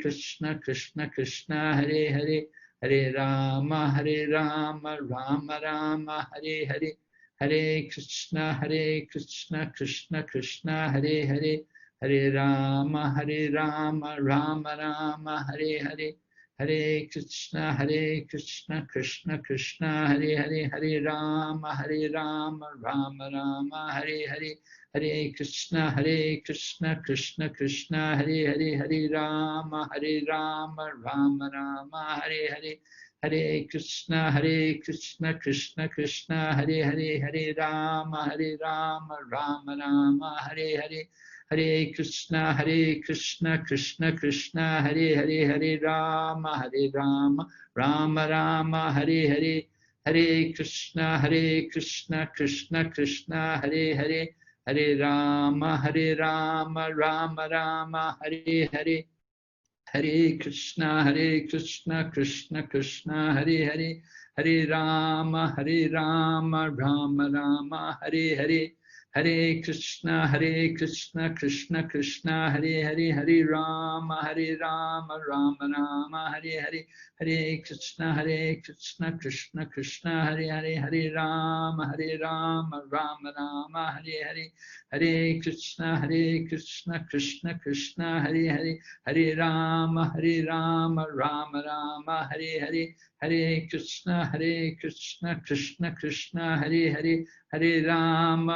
Krishna Krishna, Hare Hare, Hare Rama, Rama Rama, Hare Hare. Hare Krishna, Krishna Krishna, Hare Hare, Hare Rama, Rama Rama, Hare Hare. Hare Krishna, Krishna Krishna, Hare Hare, Hare Rama, Rama Rama, Hare Hare. Hare Krishna, Krishna Krishna, Hare Hare, Hare Rama, Rama Rama, Hare Hare. Hare Krishna, Krishna Krishna, Hare Hare, Hare Rama, Rama Rama, Hare Hare. Hare Krishna, Krishna Krishna, Hare Hare, Hare Rama, Rama Rama, Hare Hare. Hare Krishna, Krishna Krishna, Hare Hare, Hare Rama, Rama Rama, Hare Hare. Hare Krishna, Krishna Krishna, Hare Hare, Hare Rama, Rama Rama, Hare Hare. Hare Krishna, Krishna Krishna, Hare Hare, Hare Rama, Rama Rama, Hare Hare. Hare Krishna, Krishna Krishna, Hare Hare, Hare Rama, Rama Rama, Hare Hare. Hare Krishna, Krishna Krishna, Hare Hare, Hare Rama, Rama Rama, Hare Hare. Hare Krishna, Krishna Krishna, Hare Hare, Hare Rama,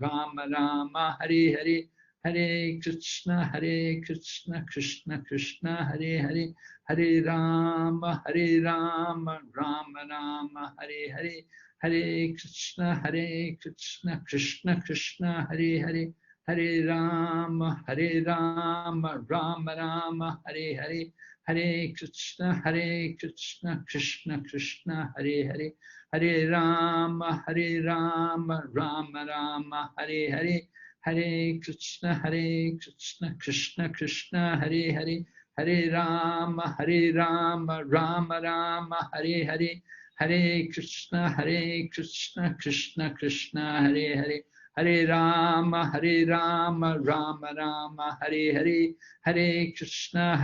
Rama Rama, Hare Hare. Hare Krishna, Krishna Krishna, Hare Hare, Hare Rama, Rama Rama, Hare Hare. Hare Krishna, Krishna Krishna, Hare Hare, Hare Rama, Rama Rama, Hare Hare. Hare Krishna, Krishna Krishna, Hare Hare, Hare Rama, Rama Rama, Hare Hare. Hare Krishna, Krishna Krishna, Hare Hare, Hare Rama, Rama Rama, Hare Hare. Hare Krishna, Krishna Krishna, Hare Hare, Hare Rama, Rama Rama, Hare Hare. Hare Krishna,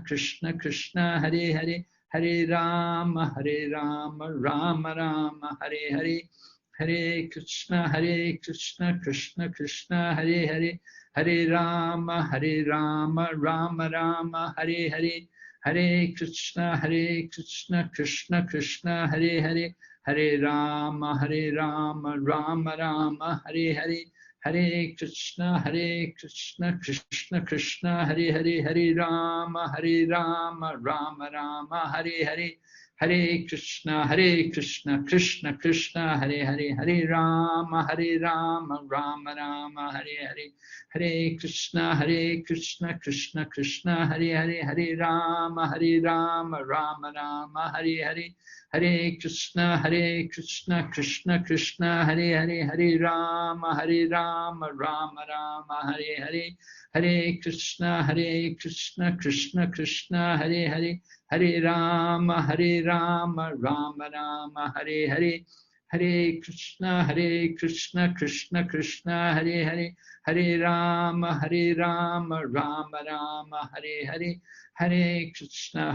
Krishna Krishna, Hare Hare, Hare Rama, Rama Rama, Hare Hare. Hare Krishna, Krishna Krishna, Hare Hare, Hare Rama, Rama Rama, Hare Hare. Hare Krishna, Krishna Krishna, Hare Hare, Hare Rama, Rama Rama, Hare Hare. Hare Krishna, Krishna Krishna, Hare Hare, Hare Rama, Rama Rama, Hare Hare. Hare Krishna, Krishna Krishna, Hare Hare, Hare Rama, Rama Rama, Hare Hare, Hare Krishna, Krishna Krishna, Hare Hare, Hare Rama, Rama Rama, Hare Hare, Hare Krishna, Krishna Krishna, Hare Hare, Hare Rama, Rama Rama, Hare Hare, Hare Krishna, Krishna Krishna, Hare Hare, Hare Rama, Rama Rama, Hare Hare, Hare Krishna, Krishna Krishna, Hare Hare, Hare Rama, Rama Rama, Hare Hare, Hare Krishna,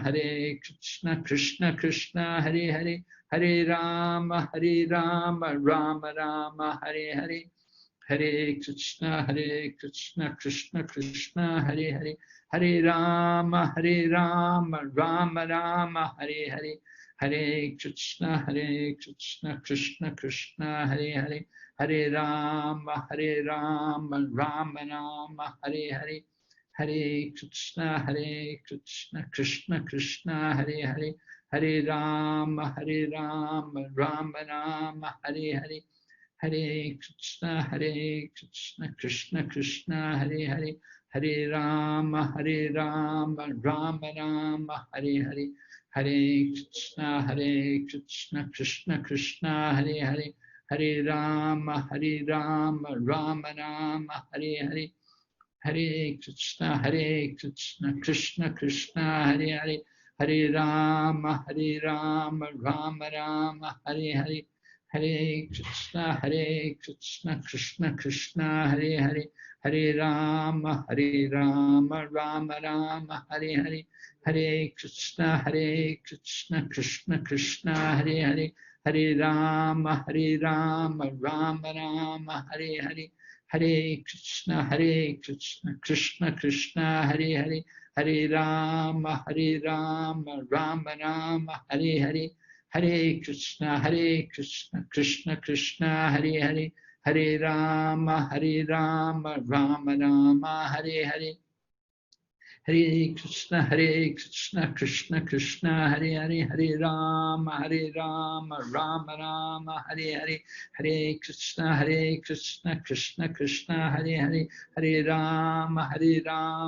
Krishna Krishna, Hare Hare, Hare Rama, Rama Rama, Hare Hare, Hare Krishna, Krishna Krishna, Hare Hare, Hare Rama, Rama Rama, Hare Hare, Hare Krishna, Krishna Krishna, Hare Hare, Hare Rama, Rama Rama, Hare Hare, Hare Krishna, Krishna Krishna, Hare Hare, Hare Rama, Rama Rama, Hare Hare, Hare Krishna, Krishna Krishna, Hare Hare, Hare Rama, Rama Rama, Hare Hare, Hare Krishna, Krishna Krishna, Hare Hare, Hare Rama, Rama Rama, Hare Hare, Hare Krishna, Krishna Krishna, Hare Hare, Hare Rama, Rama Rama, Hare Hare, Hare Krishna, Krishna Krishna, Hare Hare, Hare Rama, Rama Rama, Hare Hare, Hare Krishna, Krishna Krishna, Hare Hare, Hare Rama, Rama Rama, Hare Hare, Hare Krishna, Krishna Krishna, Hare Hare, Hare Rama, Rama Rama, Hare Hare, Hare Krishna, Krishna Krishna, Hare Hare, Hare Rama, Rama Rama, Hare Hare, Hare Krishna, Krishna Krishna, Hare Hare, Hare Rama, Rama Rama, Hare Hare, Hare Krishna, Krishna Krishna, Hare Hare, Hare Rama, Rama Rama, Hare Hare, Hare Krishna, Krishna Krishna, Hare Hare, Hare Rama, Rama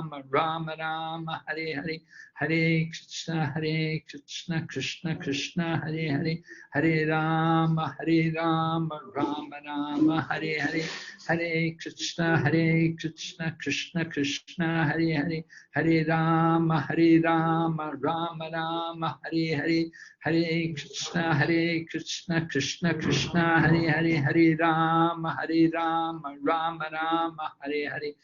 Rama, Hare Hare, Hare Krishna, Krishna Krishna, Hare Hare, Hare Rama, Rama Rama, Hare Hare, Hare Krishna, Krishna Krishna, Hare Hare, Hare Rama, Rama Rama, Hare Hare, Hare Krishna, Krishna Krishna, Hare Hare, Hare Rama, Rama Rama, Hare Hare,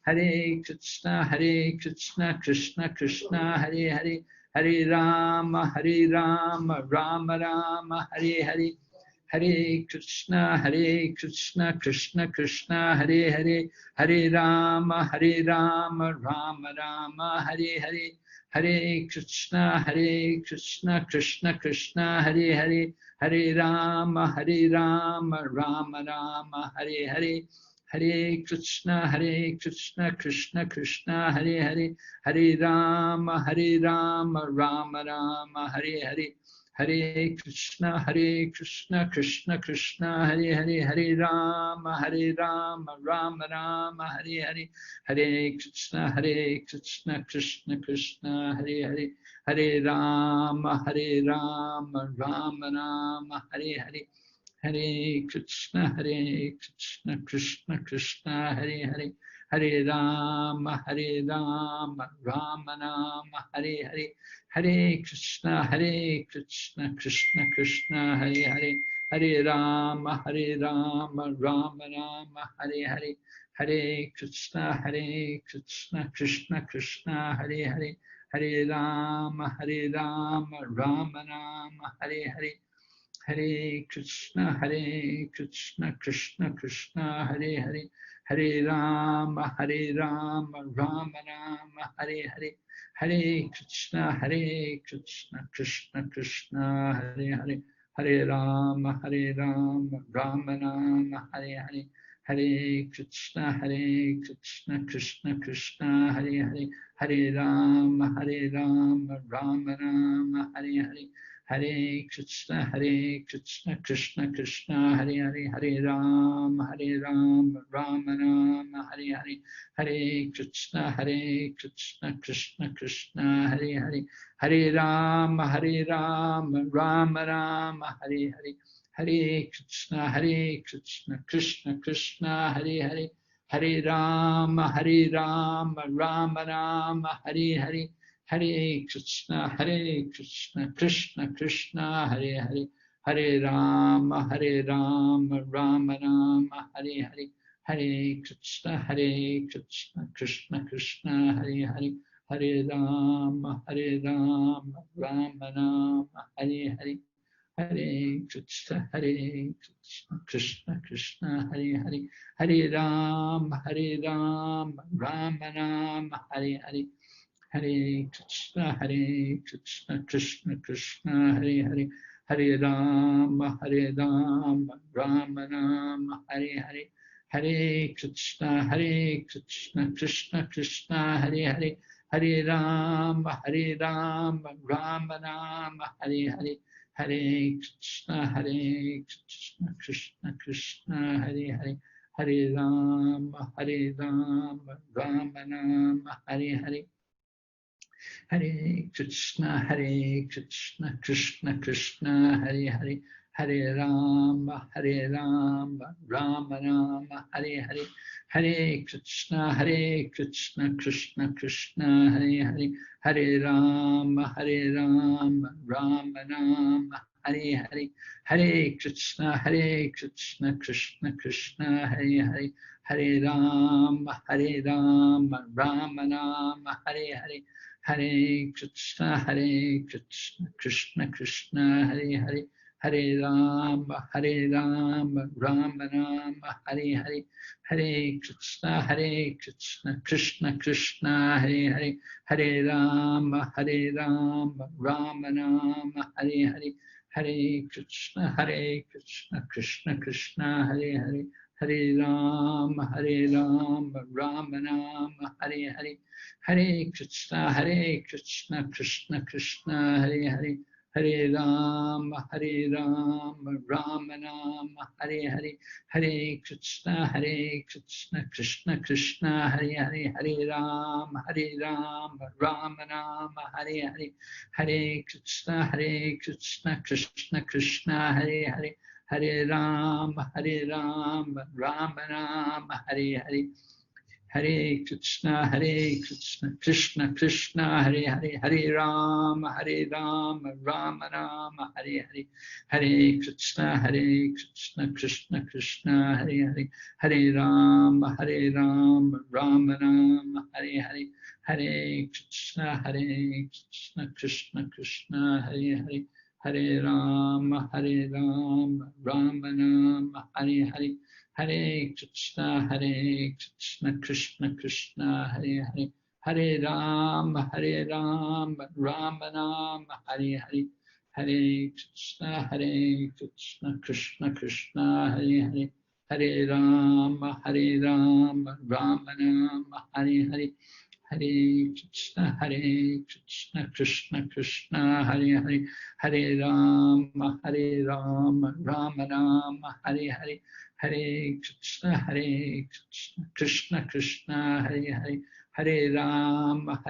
Hare Krishna, Krishna Krishna, Hare Hare, Hare Rama, Rama Rama, Hare Hare, Hare Krishna, Krishna Krishna, Hare Hare, Hare Rama, Rama Rama, Hare Hare, Hare Krishna, Krishna Krishna, Hare Hare, Hare Rama, Rama Rama, Hare Hare, Hare Krishna, Krishna Krishna, Hare Hare, Hare Rama, Rama Rama, Hare Hare, Hare Krishna, Krishna Krishna, Hare Hare, Hare Rama, Rama Rama, Hare Hare, Hare Krishna, Krishna Krishna, Hare Hare, Hare Rama, Rama Rama, Hare Hare, Hare Krishna, Krishna Krishna, Hare Hare, Hare Rama, Rama Rama, Hare Hare, Hare Krishna, Krishna Krishna, Hare Hare, Hare Rama, Rama Rama, Hare Hare, Hare Krishna, Krishna Krishna, Hare Hare, Hare Rama, Rama Rama, Hare Hare, Hare Krishna, Krishna Krishna, Hare Hare, Hare Rama, Rama Rama, Hare Hare, Hare Krishna, Krishna Krishna, Hare Hare, Hare Rama, Rama Rama, Hare Hare, Hare Krishna, Krishna Krishna, Hare Hare, Hare Rama, Rama Rama, Hare Hare, Hare Krishna, Krishna Krishna, Hare Hare, Hare Rama, Rama Rama, Hare Hare, Hare Krishna, Krishna Krishna, Hare Hare, Hare Rama, Rama Rama, Hare Hare. Hare Krishna, Krishna Krishna, Hare Hare, Hare Rama, Rama Rama, Hare Hare, Hare Krishna, Krishna Krishna, Hare Hare, Hare Rama, Rama Rama, Hare Hare, Hare Krishna, Krishna Krishna, Hare Hare, Hare Rama, Rama Rama, Hare Hare. Hare Krishna, Krishna Krishna, Hare Hare, Hare Rama, Rama Rama, Hare Hare, Hare Krishna, Krishna Krishna, Hare Hare, Hare Rama, Rama Rama, Hare Hare, Hare Krishna, Krishna Krishna, Hare Hare, Hare Rama, Rama Rama, Hare Hare. Hare Krishna, Krishna Krishna, Hare Hare, Hare Rama, Rama Rama, Hare Hare. Hare Krishna, Krishna Krishna, Hare Hare, Hare Rama, Rama Rama, Hare Hare, Hare Krishna, Krishna Krishna, Hare Hare, Hare Rama, Rama Rama, Hare Hare, Hare Krishna, Krishna Krishna, Hare Hare, Hare Rama, Rama Rama, Hare Hare. Hare Krishna, Krishna Krishna, Hare Hare, Hare Rama, Rama Rama, Hare Hare, Hare Krishna, Krishna Krishna, Hare Hare, Hare Rama, Rama Rama, Hare Hare, Hare Krishna, Krishna Krishna, Hare Hare, Hare Rama, Rama Rama, Hare Hare. Hare Krishna, Krishna Krishna, Hare Hare, Hare Rama, Rama Rama, Hare Hare, Hare Krishna, Krishna Krishna, Hare Hare, Hare Rama, Rama Rama, Hare Hare, Hare Krishna, Krishna Krishna, Hare Hare, Hare Rama, Rama Rama, Hare Hare. Hare Krishna, Krishna Krishna, Hare Hare, Hare Rama, Rama Rama, Hare Hare, Hare Krishna, Krishna Krishna, Hare Hare, Hare Rama, Rama Rama, Hare Hare, Hare Krishna, Krishna Krishna, Hare Hare, Hare Rama, Rama Rama, Hare Hare. Hare Krishna, Krishna Krishna, Hare Hare, Hare Rama, Rama Rama, Hare Hare, Hare Krishna, Krishna Krishna, Hare Hare, Hare Rama, Rama Rama, Hare Hare, Hare Krishna, Krishna Krishna, Hare Hare, Hare Rama, Rama Rama, Hare Hare, Hare Krishna, Krishna Krishna, Hare Hare, Hare Rama,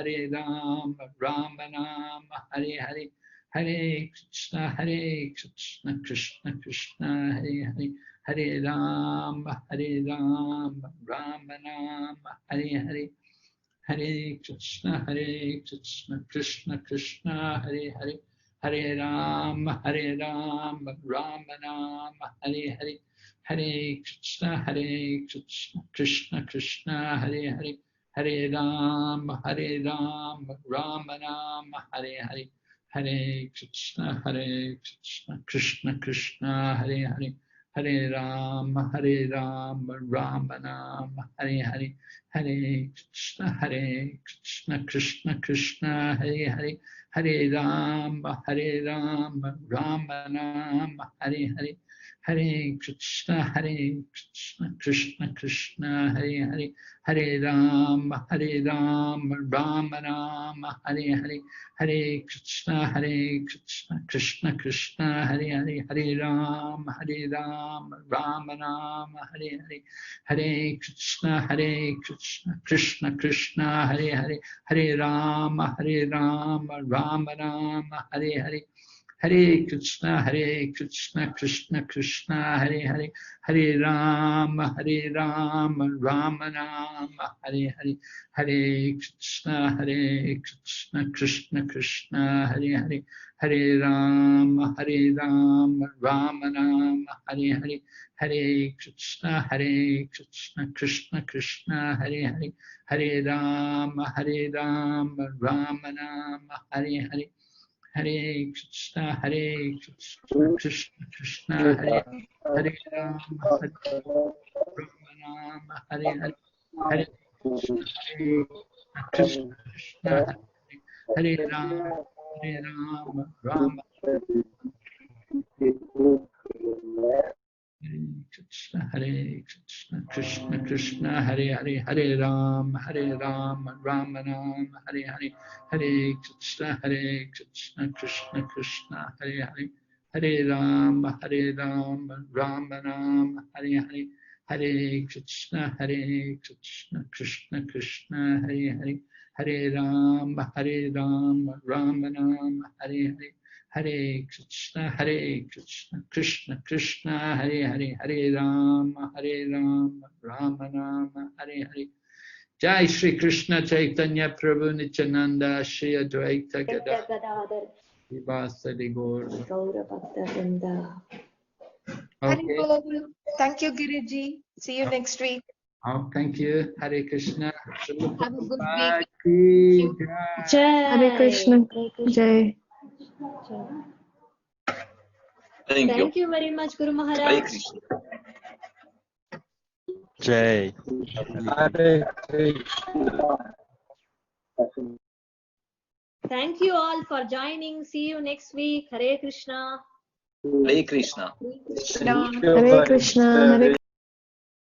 Rama Rama, Hare Hare, Hare Krishna, Krishna Krishna, Hare Hare, Hare Rama, Rama Rama, Hare Hare. Hare Krishna, Krishna Krishna, Hare Hare, Hare Rama, Rama Rama, Hare Hare, Hare Krishna, Krishna Krishna, Hare Hare, Hare Rama, Rama Rama, Hare Hare, Hare Krishna, Krishna Krishna, Hare Hare, Hare Rama, Rama Rama, Hare Hare. Hare Krishna, Krishna Krishna, Hare Hare, Hare Rama, Rama Rama, Hare Hare, Hare Krishna, Krishna Krishna, Hare Hare, Hare Rama, Rama Rama, Hare Hare, Hare Krishna, Krishna Krishna, Hare Hare, Hare Rama, Rama Rama, Hare Hare, Hare Krishna, Krishna Krishna, Hare Hare, Hare Rama, Rama Rama, Hare Hare. Hare Krishna, Krishna Krishna, Hare Hare, Hare Rama, Rama Rama, Hare Hare, Hare Krishna, Krishna Krishna, Hare Hare, Hare Rama, Rama Rama, Hare Hare, Hare Krishna, Krishna Krishna, Hare Hare, Hare Rama, Rama Rama, Hare Hare. Hare Krishna, Krishna Krishna, Hare Hare Rama, Rama, Hare Hare, Hare Krishna, Krishna, Hare Rama, Rama. Hare Krishna, Krishna Krishna, Hare Hare, Hare Rama, Rama Rama, Hare Hare, Hare Krishna, Krishna Krishna, Hare Hare, Hare Rama, Rama Rama, Hare Hare, Hare Krishna, Krishna Krishna, Hare Hare, Hare Rama, Rama Rama, Hare Hare. Hare Krishna, Krishna Krishna, Hare Hare, Hare Rama, Rama Rama, Hare Hare. Jai Shri Krishna Chaitanya Prabhu Nityananda, Shri Advaita Gadadhar Srivasadi Gaur Gaurabhakta Vrinda. Okay. Thank you, Giriji. See you next week. Oh, thank you. Hare Krishna. Have a good week. Jai. Hare Krishna. Jai. Thank you very much, Guru Maharaj. Jai. Thank you all for joining. See you next week. Hare Krishna. Hare Krishna. Hare Krishna. Hare